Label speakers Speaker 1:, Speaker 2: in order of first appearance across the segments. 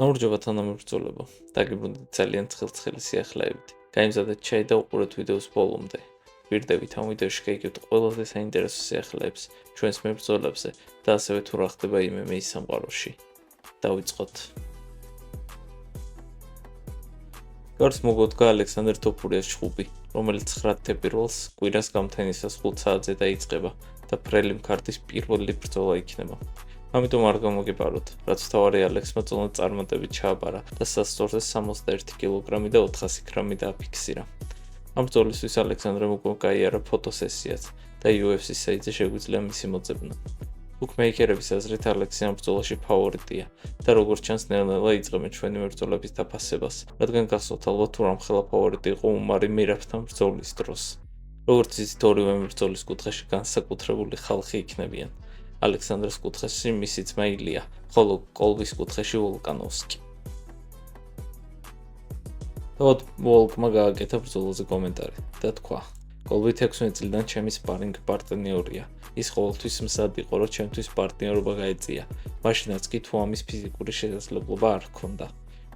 Speaker 1: გამარჯობა თანამებრძოლებო, დაგიბრუნდით ძალიან ცხელ-ცხელი სიახლეებით. გაიმზადეთ ჩაი და უყურეთ ვიდეოს ბოლომდე. გვირდებით ამ ვიდეოში გაიგებთ ყველაზე საინტერესო სიახლეებს ჩვენს მებრძოლებზე და ასევე თუ რა ხდება MMA-ის სამყაროში. დავიწყოთ. გარს მოგოდგა ალექსანდრ თოფურიას ჩხუბი, რომელიც 9 თებერვალს კვირას გამთენისას 5 საათზე დაიწყება და ფრელი მქარდის პირველი ბრძოლა იქნება. ამიტომ არ გამოგებაროთ, რაც თავარი ალექსმა წონად წარმატებით ჩააბარა და სასწორზე 61 კილოგრამი და 400 გრამი დააფიქსირა. ამ ბრძოლისთვის ალექსანდრემ უკვე გაიარა ფოტოსესიაც და UFC საიტზე შეგვიძლია მისი მოძებნა. ბუკმეიკერების აზრით ალექსი ამ ბრძოლაში ფავორიტია და როგორც ჩანს ნელ-ნელა იწყებენ ჩვენი მებრძოლების დაფასებას, რადგან გახსოვთ ალბათ თუ რამხელა ფავორიტი იყო უმარი მერაბთან ბრძოლის დროს. როგორც იცით, ორივე მებრძოლის კუთხეში განსაკუთრებული ხალხი იქნებიან. ალექსანდრეს კუთხეში მისი ძმა ილია, ხოლო კოლბის კუთხეში ვოლკანოვსკი. თავად ვოლკმა გააკეთა ბრძოლაზე კომენტარი და თქვა: კოლბი 16 წლიდან ჩემი სპარინგ პარტნიორია. ის ყოველთვის მზად იყო, რომ ჩემთვის პარტნიორობა გაეწია. მაშინაც კი თუ ამის ფიზიკური შესაძლებლობა არ ჰქონდა.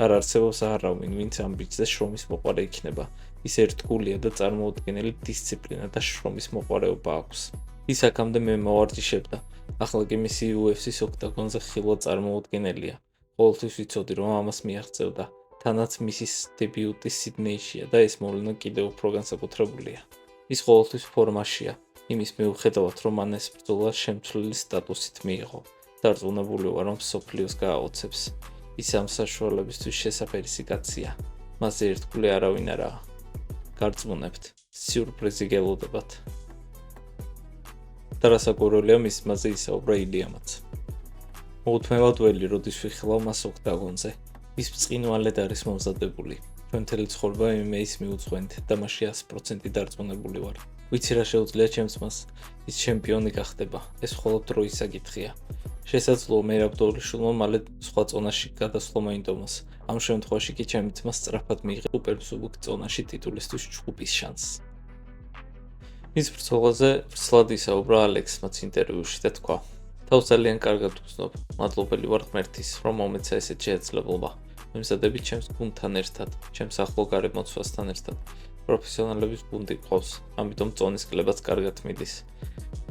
Speaker 1: არ არსებობს არავინ, ვინც ამ ბიჭზე შრომის მოყვარე იქნება. ის ერთგულია და წარმოუდგენელი დისციპლინა და შრომის მოყვარეობა აქვს. ის აქამდე მე მოვარჯიშებდა. ახლა კი მისი UFC-ის ოქტაგონზე ხილვა წარმოუდგენელია. ყოველთვის ვიცოდი, რომ ამას მიაღწევდა. თანაც მისის დებიუტი სიდნეიშია და ეს მოვლენა კიდევ უფრო განსაკუთრებულია. ის ყოველთვის ფორმაშია. იმის მიუხედავად, რომ მან ეს ბრძოლა შემცვლელი სტატუსით მიიღო. დარწმუნებული ვარ, რომ მსოფლიოს გააოცებს. ის ამ საშუალებისთვის შესაფერისი კაცია. მასზე ერთგული არავინ არაა. გარწმუნებთ, სიურპრიზი გელოდებათ. და რასაკვირველია, მის მასზე ისაუბრა ილიამაც. მოუთმევად ველი, როდის ვიხილავ მას ოქტაგონზე. ის ბრწყინვალედ არის მომზადებული. ჩვენ მთელი ცხოვრება MMA-ის მიუძღვენთ და მასში 100% დარწმუნებული ვარ. ვიცი რა შეუძლია ჩემს მას, ის ჩემპიონი გახდება. ეს მხოლოდ დროის საკითხია. შესაძლოა მერაბდოულიშვილმა მალე სხვა წონაში გადასვლა მოინდომოს. ამ შემთხვევაში კი ჩემი ძმა სწრაფად მიიღო სუპერბზუბუქ წონაში ტიტულისთვის ჩხუბის შანსს. მის ბრძოლაზე ვრცლად ისაუბრა ალექსმაც ინტერვიუში და თქვა: თავს ძალიან კარგად ვგრძნობ, მადლობელი ვარ ღმერთის, რომ მომეცა ესეთ შესაძლებლობა. მემზადებით ჩემს გუნდთან ერთად, ჩემს ახლო გარემოცვასთან ერთად. პროფესიონალების გუნდი ყავს, ამიტომ წონის კლებაც კარგად მიდის.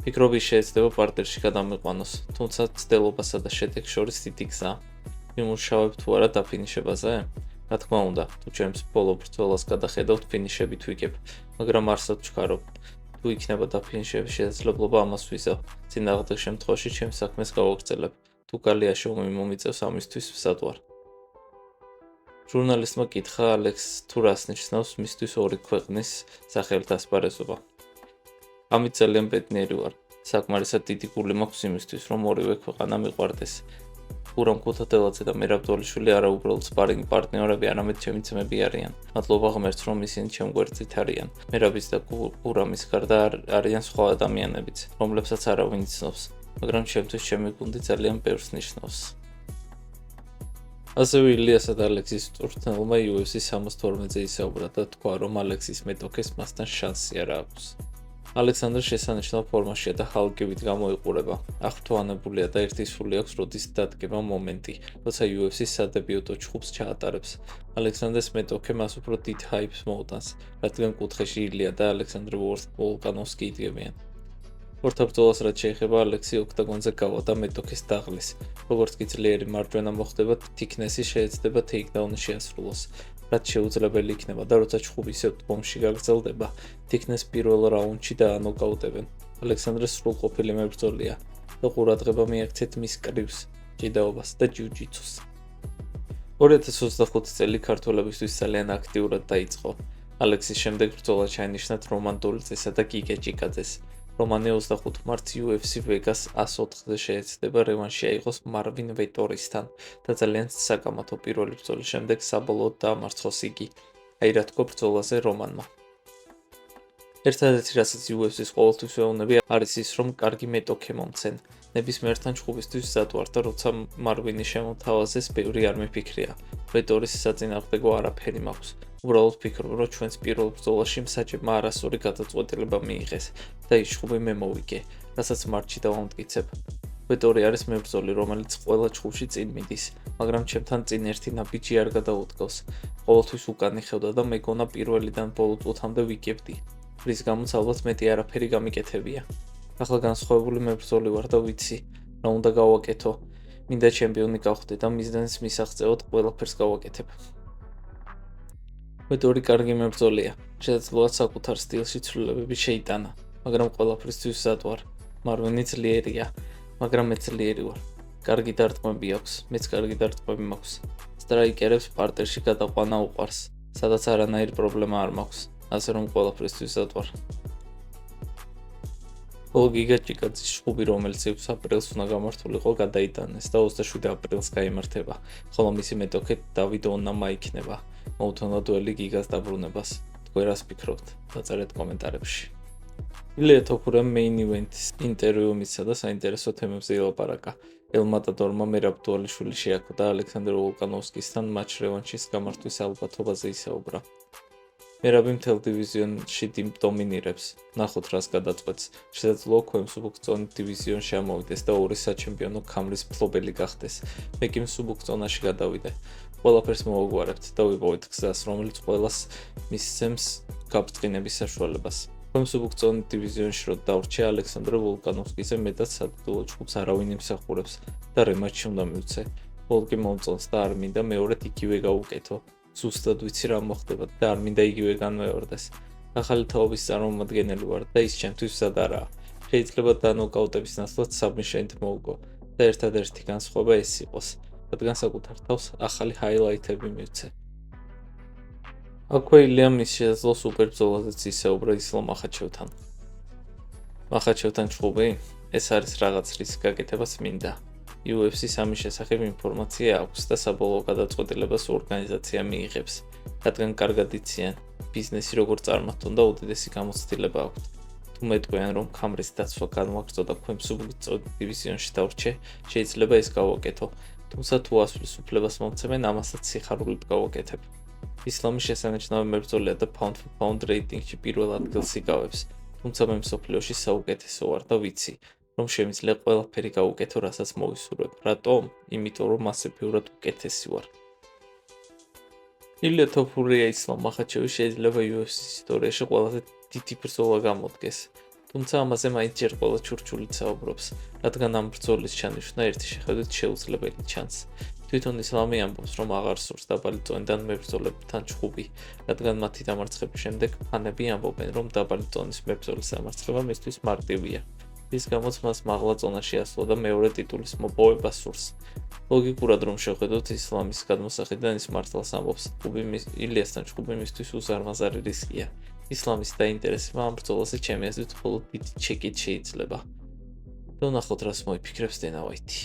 Speaker 1: ფიქრობ ის შეიძლება პარტნიორში გადამიყვანოს, თუმცა ცდილობასა და შედეგს შორის დიდი გზაა. ვიმუშავებ თუ არა დაფინიშებაზე? რა თქმა უნდა, თუ ჩემს ბოლო ბრძოლას გადახედავთ, ფინიშებით ვიგებ, მაგრამ არსად ვჩქარობ. თუ იქნება დაფინიშების შესაძლებლობა, ამას ვიზავ. წინააღმდეგ შემთხვევაში ჩემს საქმეს გავაგრძელებ. თუ გალია შოუმი მომიწევს, ამისთვის ვსად ვარ. ჟურნალისტმა კითხა ალექს თუ რას ნიშნავს მისთვის ორი ქვეყნის სახელით ასპარეზობა. ამით ძალიან ბედნიერი ვარ. საკმარისად დიდი გული მაქვს იმისთვის, რომ ორივე ქვეყანა მიყვარდეს. გურამ ქუთათელაძე და მერაბდოლიშვილი არა უბრალოდ სპარინგ პარტნიორები, არამედ ჩემი ძმები არიან. მადლობა ღმერთს, რომ ისინი ჩემ გვერდით არიან. მერაბის და გურამის გარდა არიან სხვა ადამიანებიც, რომლებსაც არავინ იცნობს, მაგრამ ჩემთვის ჩემი გუნდი ძალიან ბევრს ნიშნავს. ასევე ილიასა და ალექსის მწვრთნელმა UFC 72-ზე ისაუბრა და თქვა, რომ ალექსის მეტოქეს მასთან შანსი არ აქვს. ალექსანდრე შესანიშნავ ფორმაშია და ჰალკივით გამოიყურება. აღფრთოვანებულია და ერთი სული აქვს, როდის დადგება მომენტი, როცა UFC-ს სადებიუტო ჩხუბს ჩაატარებს. ალექსანდრეს მეტოქე მას უფრო დიდ ჰაიპს მოუტანს, რადგან კუთხეში ილია და ალექსანდრე ვოლკანოვსკი იდგებიან. ორთა ბრძოლას რაც შეეხება, ალექსი ოქტაგონზე გავა და მეტოქეს დაღლის. როგორც კი ძლიერი მარჯვენა მოხდება, თიქნესი შეეცდება თეიქდაუნი შეასრულოს. რაც შეუძლებელი იქნება და როცა ჩხუბი ისევ დგომში გაგრძელდება, თიქნეს პირველ რაუნდში დაანოკაუტებენ. ალექსანდრეს სრულყოფილი მებრძოლია და ყურადღება მიაქცეთ მის კრივს, ჭიდაობას და ჯიუ-ჯიტსუს. 2025 წელი ქართველებისთვის ძალიან აქტიურად დაიწყო. ალექსის შემდეგ ბრძოლა ჩაინიშნათ რომან დოლიძესა და გიგა ჭიკაძეს. რომანი 25 მარტს UFC Vegas 104-ზე შეეცდება რევანში აიღოს მარვინ ვეტორისთან და ძალიან საკამათო პირველი ბრძოლის შემდეგ საბოლოოდ დაამარცხოს იგი. აი რა თქო ბრძოლაზე რომანმა. ერთადერთი რასაც UFC-ს ყოველთვის ვეუბნები არის ის, რომ კარგი მეტოქე მომცენ. ნებისმიერთან ჩხუბისთვის მზად ვარ და როცა მარვინი შემოთავაზეს, ბევრი არ მიფიქრია. ვეტორის საწინააღმდეგო არაფერი მაქვს. უბრალოდ ფიქრობ, რომ ჩვენს პირველ ბრძოლაში მსაჯებმა არასწორი გადაწყვეტილება მიიღეს და ის ჩხუბი მე მოვიგე, რასაც მარტში დავამტკიცებ. ვეტორი არის მებრძოლი, რომელიც ყველა ჩხუბში წინ მიდის, მაგრამ ჩემთან წინ ერთი ნაბიჯი არ გადაუდგავს. ყოველთვის უკანი ხევდა და მეგონა პირველიდან ბოლო წუთამდე ვიგებდი, რის გამოც ალბათ მეტი არაფერი გამიკეთებია. ახლა განსხვავებული მებრძოლი ვარ და ვიცი, რა უნდა გავაკეთო. მინდა ჩემპიონი გავხდე და მიზნის მისაღწევად ყველაფერს გავაკეთებ. ვეტორი კარგი მებრძოლია, შესაძლოა საკუთარ სტილში ცვლილებები შეიტანა, მაგრამ ყველაფრისთვის მზად ვარ. მარვენი ძლიერია, მაგრამ მე ძლიერი ვარ. კარგი დარტყმები აქვს, მეც კარგი დარტყმები მაქვს. სტრაიკერებს პარტერში გადაყვანა უყვარს, სადაც არანაირი პრობლემა არ მაქვს, ასე რომ ყველაფრისთვის მზად ვარ. გიგა ჭიკაძის ჩხუბი, რომელიც 6 აპრილს უნდა გამართულიყო, გადაიტანეს და 27 აპრილს გაიმართება, ხოლო მისი მეტოქე დავიდ ონამა იქნება. მოუთხოვნა დუელი გიგას დაბრუნებას. თქვენ რას ფიქრობთ? დაწერეთ კომენტარებში. ილია თოფურემ მეინ ივენტის ინტერვიუ მისცა და საინტერესო თემებზე ილაპარაკა. ელმატადორმა მერაბ დუალიშვილი შეაქო და ალექსანდრ ვოლკანოვსკისთან მატჩ რევანშის გამართვის ალბათობაზე ისაუბრა. მერაბი მთელ დივიზიონში დომინირებს. ნახოთ რას გადაწყვეტს. შესაძლოა ქვემსუბუქწონით დივიზიონში ამოვიდეს და ორი საჩემპიონო ქამრის მფლობელი გახდეს. მე კი მსუბუქწონაში გადავიდე. ყველაფერს მოვაგვარებთ და ვიპოვეთ გზას, რომელიც ყველას მისცემს გაბწყინების საშუალებას. ქვემსუბუქწონით დივიზიონში რო დავრჩე ალექსანდრ ვოლკანოვსკიზე მეტად სადიდულო ჩხუბს არავინ იმსახურებს და რემატჩი უნდა მივცე. ვოლკი მომწონს და არ მინდა მეორედ იგივე გავუკეთო. ზუსტად ვიცი რა მოხდება და არ მინდა იგივე განმეორდეს. ახალი თაობის წარმომადგენელი ვარ და ის ჩემთვის მზად არაა. შეიძლება დანოკაუტების ნაცვლად საბმიშენით მოვგო და ერთადერთი განსხვავება ეს იყოს, რადგან საკუთარ თავს ახალი ჰაილაითები მივცე. აქვე ილიამ მის შესაძლო სუპერ ბრძოლაზეც ისაუბრა ისლამ მახაჩევთან. მახაჩევთან ჩხუბი? ეს არის რაღაც რის გაკეთებას მინდა. UFC-ს ამის შესახებ ინფორმაცია აქვს და საბოლოო გადაწყვეტილებას ორგანიზაცია მიიღებს, რადგან კარგად იციან, ბიზნესი როგორ წარმართონ და უდიდესი გამოცდილება აქვთ. თუ მეტყვიან, რომ ქამრის დაცვა განვაგრძო და ქვემსუბუქწონით დივიზიონში დავრჩე, შეიძლება ეს გავაკეთო, თუმცა თუ ასვლის უფლებას მომცემენ, ამასაც სიხარულით გავაკეთებ. ისლამი შესანიშნავი მებრძოლია და pound for pound რეიტინგში პირველ ადგილს იკავებს, თუმცა მე მსოფლიოში საუკეთესო ვარ და ვიცი, რომ შემიძლია ყველაფერი გავუკეთო, რასაც მოვისურვებ. რატომ? იმიტომ, რომ მასიურად უკეთესი ვარ. ილია თოფურია ისლამ მახაჩევი შეიძლება UFC-ს ისტორიაში ყველაზე დიდი ბრძოლა გამოდგეს. თუმცა ამაზე მაინც ჯერ ყველა ჩურჩულით საუბრობს, რადგან ამ ბრძოლის ჩანიშვნა ერთი შეხედვით შეუძლებელი ჩანს. თვითონ ისლამი ამბობს, რომ აღარ სურს დაბალი წონიდან მებრძოლებთან ჩხუბი, რადგან მათი დამარცხების შემდეგ ფანები ამბობენ, რომ დაბალი წონის მებრძოლის დამარცხება მისთვის მარტივია. რის გამოც მას მაღლა წონაში ასვლა და მეორე ტიტულის მოპოვება სურს. ლოგიკურად რომ შევხედოთ ისლამის გადმოსახედიდან ის მართლაც ამბობს, ილიასთან ჩხუბი მისთვის უზარმაზარი რისკია. ისლამის დაინტერესება ამ ბრძოლაზე ჩემი აზრით მხოლოდ დიდი ჩეკით შეიძლება. და ნახოთ რას მოიფიქრებს დენა ვაიტი.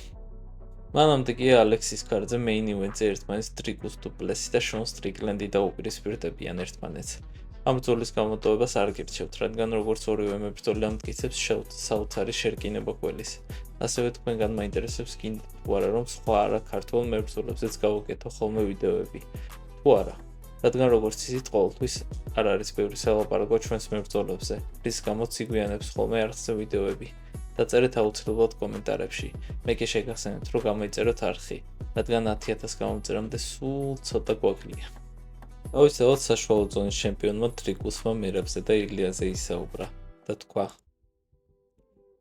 Speaker 1: მანამდე კი ალექსის კარზე მეინ ივენტზე ერთმანეთს დრიგუს დუპლესი და შონ სტრიკლენდი დაუპირისპირდებიან ერთმანეთს. ამ ბრძოლის გამოტოვებას არ გირჩევთ, რადგან როგორც ორივე მებრძოლი ამტკიცებს, საოცარი შერკინება გველის. ასევე თქვენგან მაინტერესებს გინდ თუ არა, რომ სხვა არა ქართველ მებრძოლებზეც გავუკეთო ხოლმე ვიდეოები. თუ არა, რადგან როგორც იცით, ყოველთვის არ არის ბევრი სალაპარაკო ჩვენს მებრძოლებზე, რის გამოც იგვიანებს ხოლმე არხზე ვიდეოები. დაწერეთ აუცილებლად კომენტარებში. მე კი შეგახსენებთ, რომ გამოიწეროთ არხი, რადგან 10,000 გამომწერამდე სულ ცოტა გვაკლია. ავისწავოთ საშუალო ზონის ჩემპიონმა დრიგუსმა მერაბზე და ილიაზე ისაუბრა და თქვა: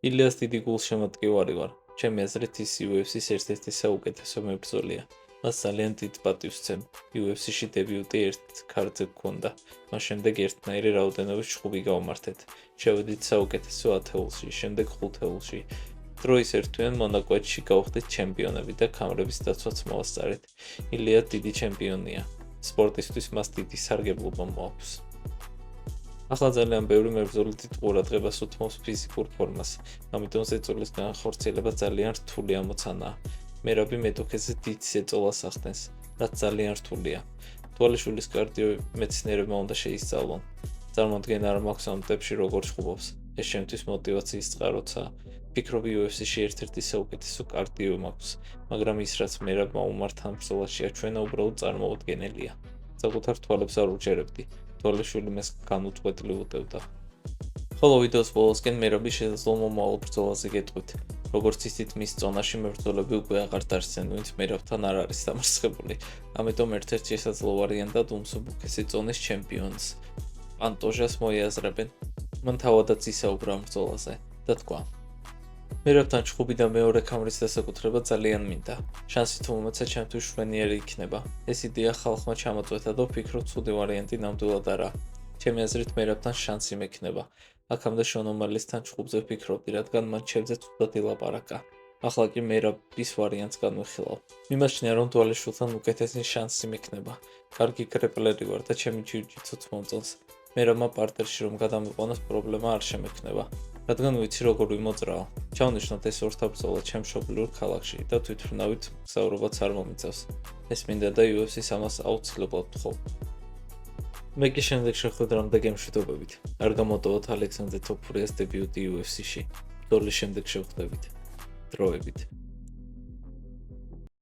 Speaker 1: ილიას დიდი გულშემატკივარი ვარ. ჩემი აზრით ის UFC-ს ერთ-ერთი საუკეთესო მებრძოლია. მას ძალიან დიდ პატივს ვცემ. UFC-ში დებიუტი ერთ ქარდზე გქონდა. მას შემდეგ ერთნაირი რაოდენობის ჩხუბი გავმართეთ. შევედით საუკეთესო 10-ში, შემდეგ 5-ში. დროის ერთვიან მონაკვეთში გავხდით ჩემპიონები და ქამრების დაცვაც მოვასწარეთ. ილია დიდი ჩემპიონია. სპორტისთვის მას დიდი სარგებლობა მოაქვს. ახლა ძალიან ბევრი მებრძოლი დიდ ყურადღებას უთმობს ფიზიკურ ფორმას, ამიტომ ზეწოლის განხორციელება ძალიან რთული ამოცანაა. მერაბი მეტოქეზე დიდ ზეწოლას ახდენს, რაც ძალიან რთულია. თვალიშვილის კარდიო მეცნიერებმა უნდა შეისწავლონ. წარმოადგენა არ მაქვს ამ ტიპში როგორ ჩხუბობს. ეს შემთთვის მოტივაციის წყაროა. ფიქრობ UFC-ში ერთ-ერთი საუკეთესო კარდიო მაქვს, მაგრამ ის რაც მერაბმა უმართ ამ ბრძოლაში აჩვენა უბრალოდ წარმოუდგენელია. საკუთარ თვალებს არ უჯერებდი. თვალიშვილი მას განუწყვეტლივ უტევდა. ხოლო ვიდეოს ბოლოსკენ მერაბი შესაძლო მომავალ ბრძოლაზე გეტყვით, როგორც იცით, მის ზონაში მებრძოლები უკვე აღარ დარჩნენ, ვინც მერაბთან არ არის დამარცხებული. ამიტომ ერთ-ერთ შესაძლო ვარიანტად უმსუბუქესი ზონის ჩემპიონს, პანტოჟას მოიაზრებენ. მან თავადაც ისაუბრა ამ ბრძოლაზე და თქვა: მერაბთან ჩხუბი და მეორე ქამრის დასაკუთრება ძალიან მინდა. შანსი თუ მომეცა, ჩემთვის შვენიერი იქნება. ეს იდეა ხალხმა ჩამოწვეთა და ვფიქრობ, ცუდი ვარიანტი ნამდვილად არა. ჩემი აზრით, მერაბთან შანსი მექნება. აქამდე შონ ომალისთან ჩხუბზე ვფიქრობდი, რადგან მან ჩემზე ცუდად ილაპარაკა. ახლა კი მერაბის ვარიანტს განვიხილავ. მიმაჩნია, რომ დვალიშვილთან უკეთესი შანსი მექნება. კარგი გრეპლერი ვარ და ჩემი ჯიუ-ჯიტსუც მომწონს. მერაბმა პარტერში რომ გადამიყვანოს პრობლემა არ შემექნება. რადგან ვიცი როგორ ვიმოძრაო. ჩავნიშნოთ ეს ორთაბრძოლა ჩემს მშობლიურ ქალაქში და თვითმფრინავით მგზავრობაც არ მომიწევს. ეს მინდა და UFC-ს ამას აუცილებლად ვთხოვ. მე კი შემდეგ შეხვედრამდე გემშვიდობებით. არ გამოტოვოთ ალექსანდრე თოფურიას დებიუტი UFC-ში. ბრძოლის შემდეგ შევხვდებით. დროებით.